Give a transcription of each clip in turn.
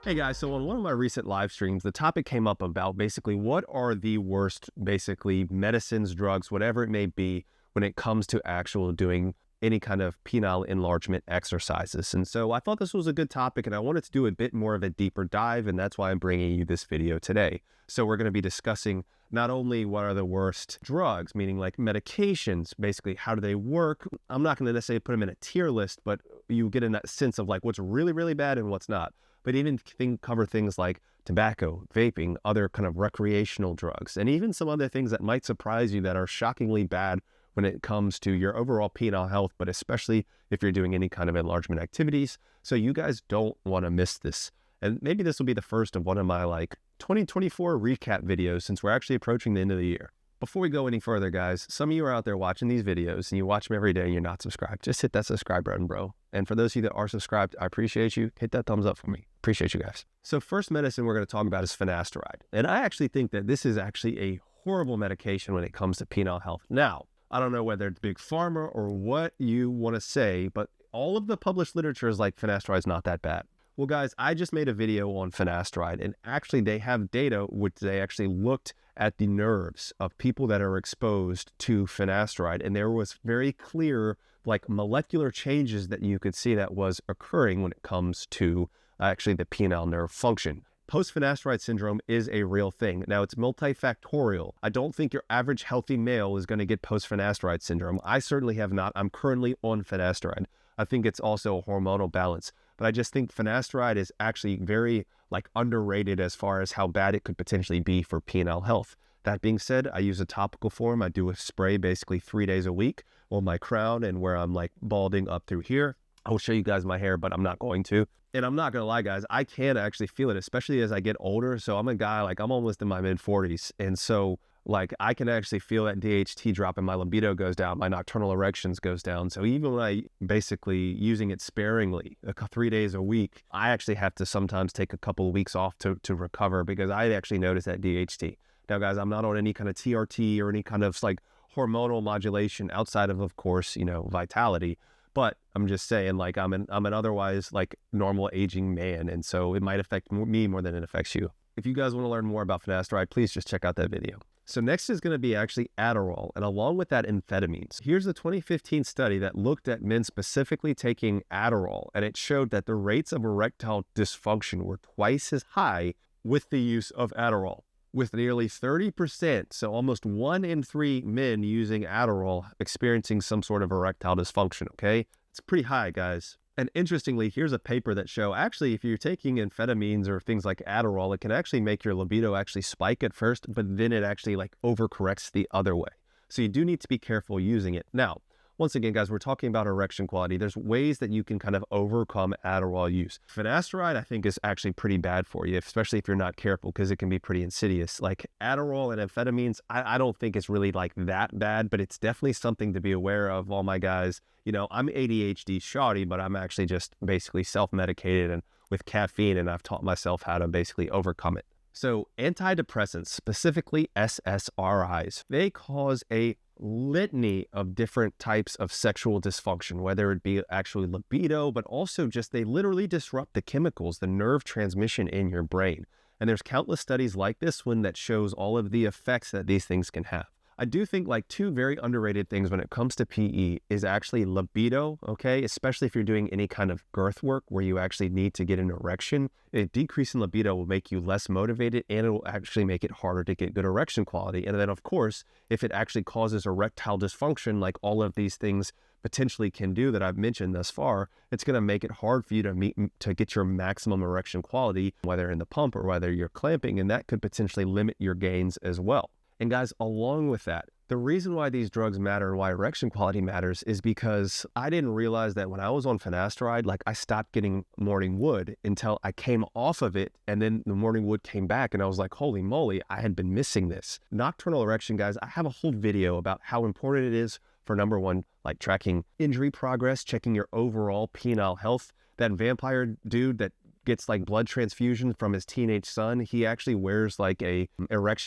Hey guys, so on one of my recent live streams, the topic came up about basically what are the worst, basically medicines, drugs, whatever it may be, when it comes to actual doing any kind of penile enlargement exercises. And so I thought this was a good topic and I wanted to do a bit more of a deeper dive, and that's why I'm bringing you this video today. So we're going to be discussing not only what are the worst drugs, meaning like medications, basically how do they work. I'm not going to necessarily put them in a tier list, but you get in that sense of like what's really, really bad and what's not. But even cover things like tobacco, vaping, other kind of recreational drugs, and even some other things that might surprise you that are shockingly bad when it comes to your overall penile health, but especially if you're doing any kind of enlargement activities. So you guys don't want to miss this. And maybe this will be the first of one of my like 2024 recap videos, since we're actually approaching the end of the year. Before we go any further, guys, some of you are out there watching these videos and you watch them every day and you're not subscribed. Just hit that subscribe button, bro. And for those of you that are subscribed, I appreciate you. Hit that thumbs up for me. Appreciate you guys. So first medicine we're going to talk about is Finasteride. And I actually think that this is actually a horrible medication when it comes to penile health. Now, I don't know whether it's big pharma or what you want to say, but all of the published literature is like Finasteride is not that bad. Well, guys, I just made a video on Finasteride, and actually they have data which they actually looked at the nerves of people that are exposed to Finasteride, and there was very clear like molecular changes that you could see that was occurring when it comes to actually the penile nerve function. Post-Finasteride syndrome is a real thing. Now, it's multifactorial. I don't think your average healthy male is going to get post-Finasteride syndrome. I certainly have not. I'm currently on Finasteride. I think it's also a hormonal balance. But I just think Finasteride is actually very like underrated as far as how bad it could potentially be for penile health. That being said, I use a topical form. I do a spray basically 3 days a week on my crown and where I'm like balding up through here. I'll show you guys my hair, but I'm not going to. And I'm not going to lie, guys, I can actually feel it, especially as I get older. So I'm a guy, like I'm almost in my mid 40s. And so like I can actually feel that DHT drop and my libido goes down, my nocturnal erections goes down. So even when I basically using it sparingly, 3 days a week, I actually have to sometimes take a couple of weeks off to recover because I actually notice that DHT. Now, guys, I'm not on any kind of TRT or any kind of like hormonal modulation outside of course, you know, vitality. But I'm just saying, like, I'm an otherwise like normal aging man. And so it might affect me more than it affects you. If you guys want to learn more about Finasteride, please just check out that video. So next is going to be actually Adderall, and along with that, amphetamines. Here's a 2015 study that looked at men specifically taking Adderall, and it showed that the rates of erectile dysfunction were twice as high with the use of Adderall, with nearly 30%, so almost 1 in 3 men using Adderall experiencing some sort of erectile dysfunction, okay? It's pretty high, guys. And interestingly, here's a paper that show actually if you're taking amphetamines or things like Adderall, it can actually make your libido actually spike at first, but then it actually like overcorrects the other way. So you do need to be careful using it. Now, once again, guys, we're talking about erection quality. There's ways that you can kind of overcome Adderall use. Finasteride, I think, is actually pretty bad for you, especially if you're not careful, because it can be pretty insidious. Like Adderall and amphetamines, I don't think it's really like that bad, but it's definitely something to be aware of. All my guys, you know, I'm ADHD shoddy, but I'm actually just basically self-medicated and with caffeine, and I've taught myself how to basically overcome it. So antidepressants, specifically SSRIs, they cause a litany of different types of sexual dysfunction, whether it be actually libido, but also just they literally disrupt the chemicals, the nerve transmission in your brain. And there's countless studies like this one that shows all of the effects that these things can have. I do think like 2 very underrated things when it comes to PE is actually libido, okay? Especially if you're doing any kind of girth work where you actually need to get an erection. A decrease in libido will make you less motivated, and it will actually make it harder to get good erection quality. And then of course, if it actually causes erectile dysfunction, like all of these things potentially can do that I've mentioned thus far, it's going to make it hard for you to get your maximum erection quality, whether in the pump or whether you're clamping, and that could potentially limit your gains as well. And guys, along with that, the reason why these drugs matter and why erection quality matters is because I didn't realize that when I was on Finasteride, like I stopped getting morning wood until I came off of it, and then the morning wood came back and I was like, holy moly, I had been missing this. Nocturnal erection, guys, I have a whole video about how important it is for number one, like tracking injury progress, checking your overall penile health. That vampire dude that gets like blood transfusion from his teenage son, he actually wears like a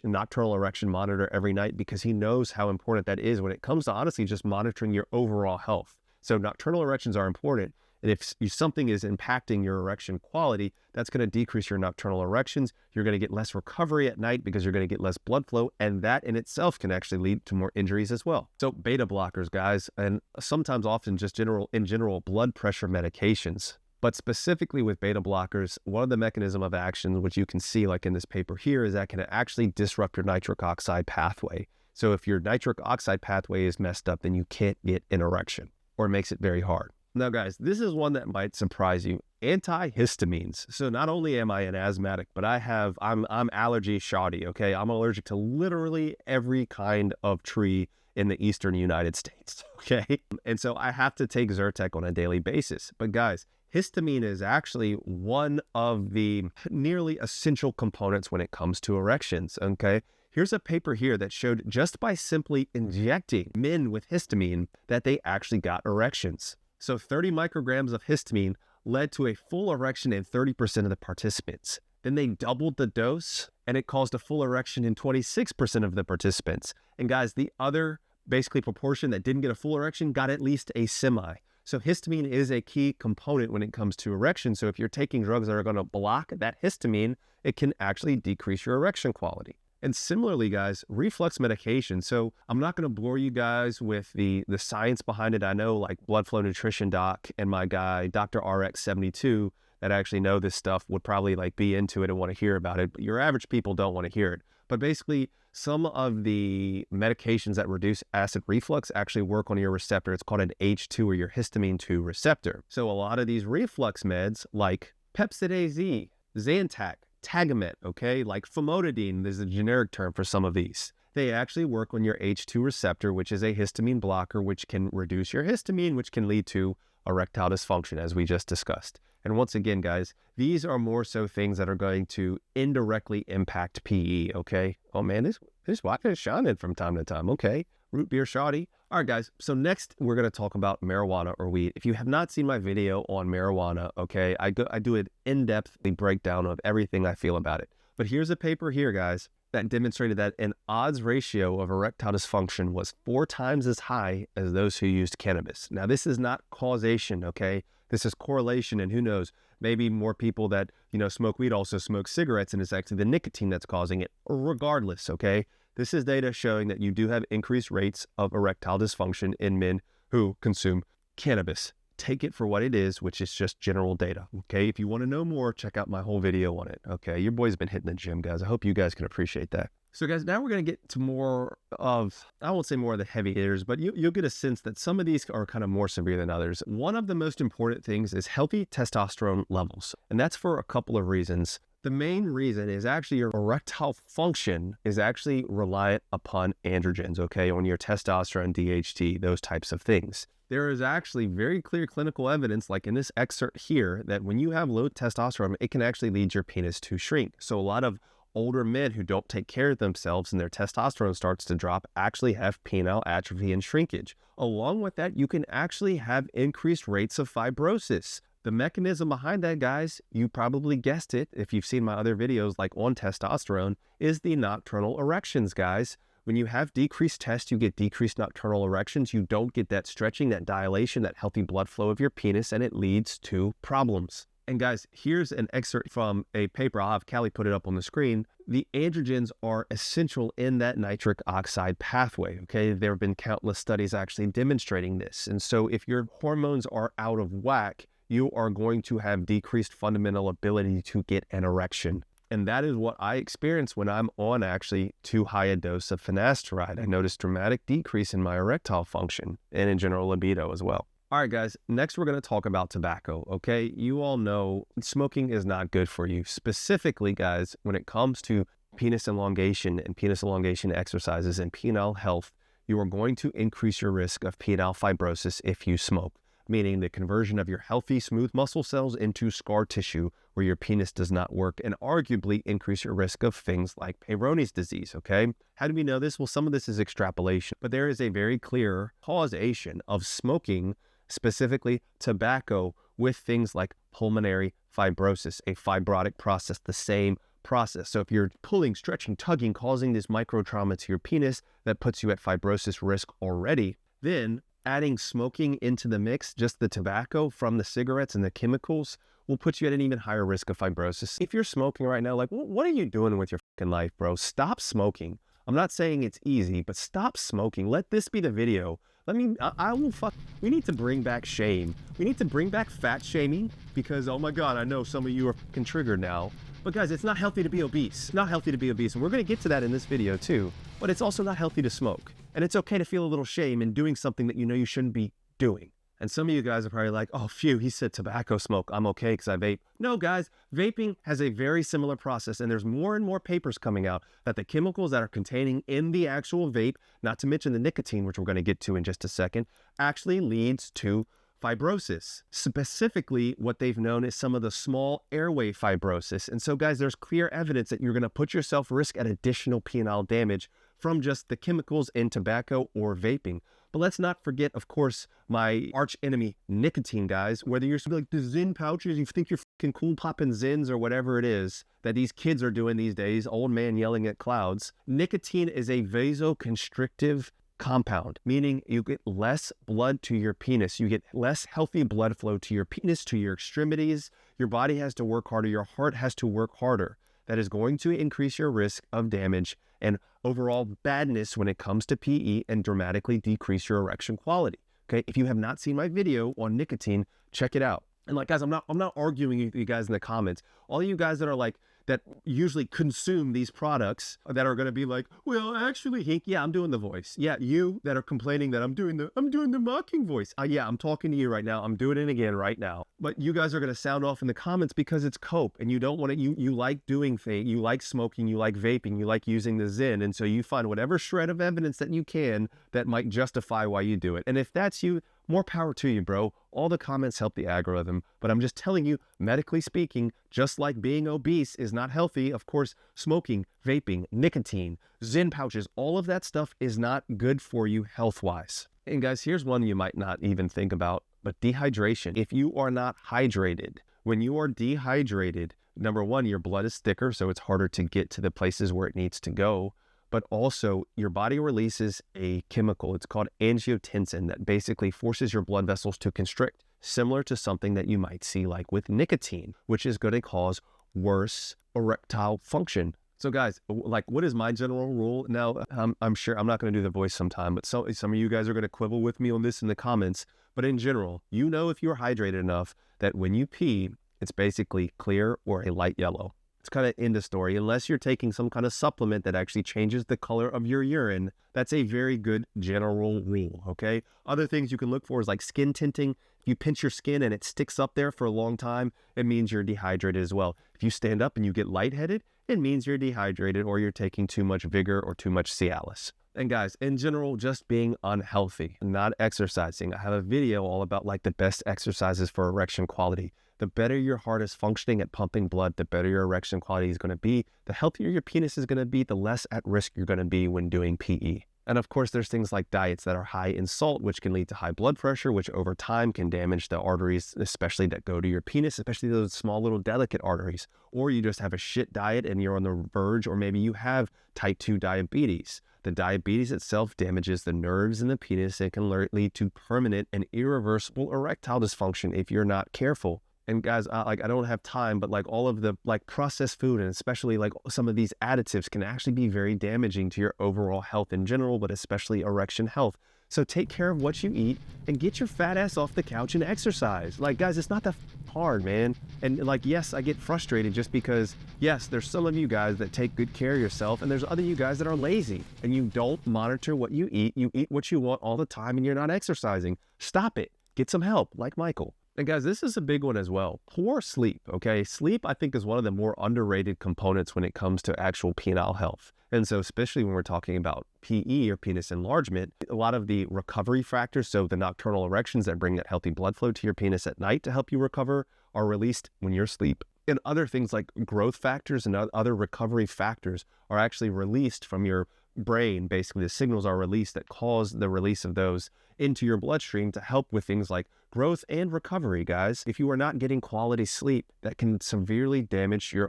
nocturnal erection monitor every night because he knows how important that is when it comes to honestly just monitoring your overall health. So nocturnal erections are important. And if something is impacting your erection quality, that's going to decrease your nocturnal erections. You're going to get less recovery at night because you're going to get less blood flow. And that in itself can actually lead to more injuries as well. So beta blockers, guys, and sometimes often just in general blood pressure medications. But specifically with beta blockers, one of the mechanism of action, which you can see like in this paper here, is that can actually disrupt your nitric oxide pathway. So if your nitric oxide pathway is messed up, then you can't get an erection, or it makes it very hard. Now, guys, this is one that might surprise you. Antihistamines. So not only am I an asthmatic, but I'm allergy shoddy, okay? I'm allergic to literally every kind of tree in the eastern United States, okay? And so I have to take Zyrtec on a daily basis. But guys, histamine is actually one of the nearly essential components when it comes to erections, okay? Here's a paper here that showed just by simply injecting men with histamine that they actually got erections. So 30 micrograms of histamine led to a full erection in 30% of the participants. Then they doubled the dose and it caused a full erection in 26% of the participants. And guys, the other basically proportion that didn't get a full erection got at least a semi. So histamine is a key component when it comes to erection. So if you're taking drugs that are going to block that histamine, it can actually decrease your erection quality. And similarly, guys, reflux medication. So I'm not going to bore you guys with the science behind it. I know like Blood Flow Nutrition Doc and my guy, Dr. RX72, that actually know this stuff would probably like be into it and want to hear about it. But your average people don't want to hear it. But basically, some of the medications that reduce acid reflux actually work on your receptor. It's called an H2 or your histamine 2 receptor. So a lot of these reflux meds like Pepcid AZ, Zantac, Tagamet, okay, like famotidine, there's a generic term for some of these. They actually work on your H2 receptor, which is a histamine blocker, which can reduce your histamine, which can lead to erectile dysfunction, as we just discussed. And once again, guys, these are more so things that are going to indirectly impact PE, okay? Oh man, this vodka is shining from time to time, okay? Root beer shoddy. All right, guys, so next we're going to talk about marijuana or weed. If you have not seen my video on marijuana, okay, I do an in-depth breakdown of everything I feel about it. But here's a paper here, guys, that demonstrated that an odds ratio of erectile dysfunction was 4 times as high as those who used cannabis. Now, this is not causation, okay? This is correlation, and who knows, maybe more people that, smoke weed also smoke cigarettes, and it's actually the nicotine that's causing it. Regardless, okay? This is data showing that you do have increased rates of erectile dysfunction in men who consume cannabis. Take it for what it is, which is just general data, okay? If you want to know more, check out my whole video on it, okay? Your boy's been hitting the gym, guys. I hope you guys can appreciate that. So, guys, now we're going to get to more of, I won't say more of the heavy hitters, but you'll get a sense that some of these are kind of more severe than others. One of the most important things is healthy testosterone levels, and that's for a couple of reasons. The main reason is actually your erectile function is actually reliant upon androgens, okay, on your testosterone, DHT, those types of things. There is actually very clear clinical evidence, like in this excerpt here, that when you have low testosterone, it can actually lead your penis to shrink. So a lot of older men who don't take care of themselves and their testosterone starts to drop actually have penile atrophy and shrinkage. Along with that, you can actually have increased rates of fibrosis. The mechanism behind that, guys, you probably guessed it if you've seen my other videos like on testosterone, is the nocturnal erections, guys. When you have decreased test, you get decreased nocturnal erections. You don't get that stretching, that dilation, that healthy blood flow of your penis, and it leads to problems. And guys, here's an excerpt from a paper. I'll have Callie put it up on the screen. The androgens are essential in that nitric oxide pathway, okay? There have been countless studies actually demonstrating this. And so if your hormones are out of whack, you are going to have decreased fundamental ability to get an erection. And that is what I experience when I'm on actually too high a dose of finasteride. I notice dramatic decrease in my erectile function and in general libido as well. All right, guys, next we're going to talk about tobacco, okay? You all know smoking is not good for you. Specifically, guys, when it comes to penis elongation and penis elongation exercises and penile health, you are going to increase your risk of penile fibrosis if you smoke, meaning the conversion of your healthy, smooth muscle cells into scar tissue where your penis does not work, and arguably increase your risk of things like Peyronie's disease, okay? How do we know this? Well, some of this is extrapolation, but there is a very clear causation of smoking, specifically tobacco, with things like pulmonary fibrosis, a fibrotic process, the same process. So if you're pulling, stretching, tugging, causing this micro trauma to your penis that puts you at fibrosis risk already, then adding smoking into the mix, just the tobacco from the cigarettes and the chemicals, will put you at an even higher risk of fibrosis. If you're smoking right now, like, what are you doing with your fucking life, bro? Stop smoking. I'm not saying it's easy, but stop smoking. Let this be the video. We need to bring back shame. We need to bring back fat shaming because, oh my God, I know some of you are fucking triggered now. But guys, it's not healthy to be obese. Not healthy to be obese. And we're going to get to that in this video too. But it's also not healthy to smoke. And it's okay to feel a little shame in doing something that you know you shouldn't be doing. And some of you guys are probably like, oh, phew, he said tobacco smoke. I'm okay because I vape. No, guys, vaping has a very similar process. And there's more and more papers coming out that the chemicals that are containing in the actual vape, not to mention the nicotine, which we're going to get to in just a second, actually leads to fibrosis. Specifically, what they've known is some of the small airway fibrosis. And so, guys, there's clear evidence that you're going to put yourself at risk at additional penile damage from just the chemicals in tobacco or vaping. But let's not forget, of course, my arch enemy, nicotine, guys. Whether you're like the Zyn pouches, you think you're fucking cool popping Zyns or whatever it is that these kids are doing these days, old man yelling at clouds. Nicotine is a vasoconstrictive compound, meaning you get less blood to your penis. You get less healthy blood flow to your penis, to your extremities. Your body has to work harder. Your heart has to work harder. That is going to increase your risk of damage and overall badness when it comes to PE and dramatically decrease your erection quality. Okay, if you have not seen my video on nicotine, check it out. And like, guys, I'm not arguing with you guys in the comments. All of you guys that are like, that usually consume these products that are going to be like, well, actually, Hink, yeah, I'm doing the voice. Yeah, you that are complaining that I'm doing the mocking voice. Yeah, I'm talking to you right now. I'm doing it again right now. But you guys are going to sound off in the comments because it's cope and you don't want to, you like doing things, you like smoking, you like vaping, you like using the Zyn. And so you find whatever shred of evidence that you can that might justify why you do it. And if that's you, more power to you, bro. All the comments help the algorithm, but I'm just telling you, medically speaking, just like being obese is not healthy, of course, smoking, vaping, nicotine, Zyn pouches, all of that stuff is not good for you health-wise. And guys, here's one you might not even think about, but dehydration. If you are not hydrated, when you are dehydrated, number one, your blood is thicker, so it's harder to get to the places where it needs to go. But also your body releases a chemical, it's called angiotensin, that basically forces your blood vessels to constrict, similar to something that you might see like with nicotine, which is going to cause worse erectile function. So guys, like, what is my general rule? Now, I'm sure I'm not going to do the voice sometime, but some of you guys are going to quibble with me on this in the comments. But in general, you know, if you're hydrated enough that when you pee, it's basically clear or a light yellow. It's kind of end of story. Unless you're taking some kind of supplement that actually changes the color of your urine, that's a very good general rule, okay? Other things you can look for is like skin tinting. If you pinch your skin and it sticks up there for a long time, it means you're dehydrated as well. If you stand up and you get lightheaded, it means you're dehydrated or you're taking too much vigor or too much Cialis. And guys, in general, just being unhealthy, not exercising. I have a video all about like the best exercises for erection quality. The better your heart is functioning at pumping blood, the better your erection quality is going to be. The healthier your penis is going to be, the less at risk you're going to be when doing PE. And of course, there's things like diets that are high in salt, which can lead to high blood pressure, which over time can damage the arteries, especially that go to your penis, especially those small little delicate arteries. Or you just have a shit diet and you're on the verge, or maybe you have type 2 diabetes. The diabetes itself damages the nerves in the penis and can lead to permanent and irreversible erectile dysfunction if you're not careful. And guys, I don't have time, but like all of the like processed food and especially like some of these additives can actually be very damaging to your overall health in general, but especially erection health. So take care of what you eat and get your fat ass off the couch and exercise. Like, guys, it's not that hard, man. And like, yes, I get frustrated just because, yes, there's some of you guys that take good care of yourself and there's other you guys that are lazy and you don't monitor what you eat. You eat what you want all the time and you're not exercising. Stop it. Get some help, like Michael. And guys, this is a big one as well. Poor sleep, okay? Sleep, I think, is one of the more underrated components when it comes to actual penile health. And so especially when we're talking about PE or penis enlargement, a lot of the recovery factors, so the nocturnal erections that bring that healthy blood flow to your penis at night to help you recover, are released when you're asleep. And other things like growth factors and other recovery factors are actually released from your brain. Basically, the signals are released that cause the release of those into your bloodstream to help with things like growth and recovery, guys. If you are not getting quality sleep, that can severely damage your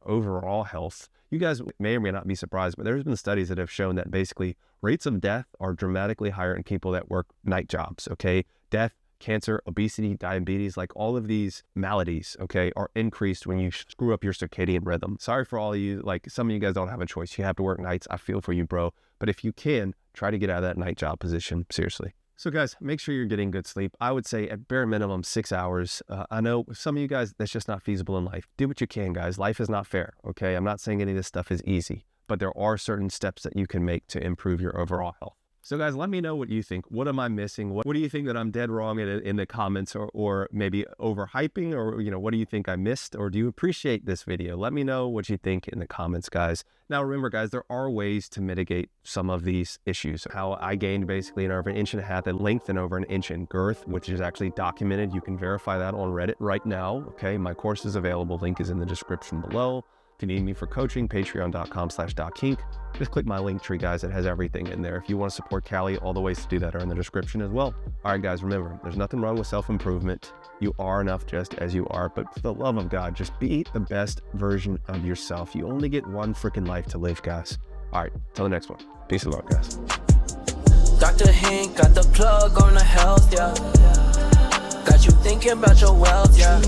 overall health. You guys may or may not be surprised, but there's been studies that have shown that basically rates of death are dramatically higher in people that work night jobs, okay? Death, cancer, obesity, diabetes, like all of these maladies, okay, are increased when you screw up your circadian rhythm. Sorry for all of you, like some of you guys don't have a choice. You have to work nights. I feel for you, bro. But if you can, try to get out of that night job position, seriously. So guys, make sure you're getting good sleep. I would say at bare minimum 6 hours. I know some of you guys, that's just not feasible in life. Do what you can, guys. Life is not fair, okay? I'm not saying any of this stuff is easy, but there are certain steps that you can make to improve your overall health. So guys, let me know what you think. What am I missing? What do you think that I'm dead wrong in the comments, or maybe overhyping, or what do you think I missed? Or do you appreciate this video? Let me know what you think in the comments, guys. Now remember, guys, there are ways to mitigate some of these issues. How I gained basically over 1.5 inches in length and over 1 inch in girth, which is actually documented. You can verify that on Reddit right now. Okay, my course is available. Link is in the description below. If you need me for coaching, patreon.com/DocHink. Just click my link tree, guys. It has everything in there. If you want to support Callie, all the ways to do that are in the description as well. All right, guys, remember, there's nothing wrong with self-improvement. You are enough just as you are, but for the love of God, just be the best version of yourself. You only get one freaking life to live, guys. All right, till the next one. Peace and love, guys. Dr. Hink got the plug on the health, yeah. Got you thinking about your wealth, yeah.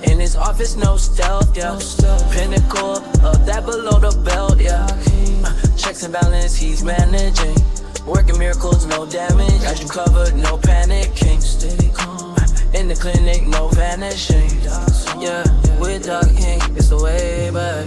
In his office, no stealth, yeah. Pinnacle of that below the belt, yeah. Checks and balance, he's managing. Working miracles, no damage. Got you covered, no panicking. In the clinic, no vanishing. Yeah, with Doc Hink, it's the way back.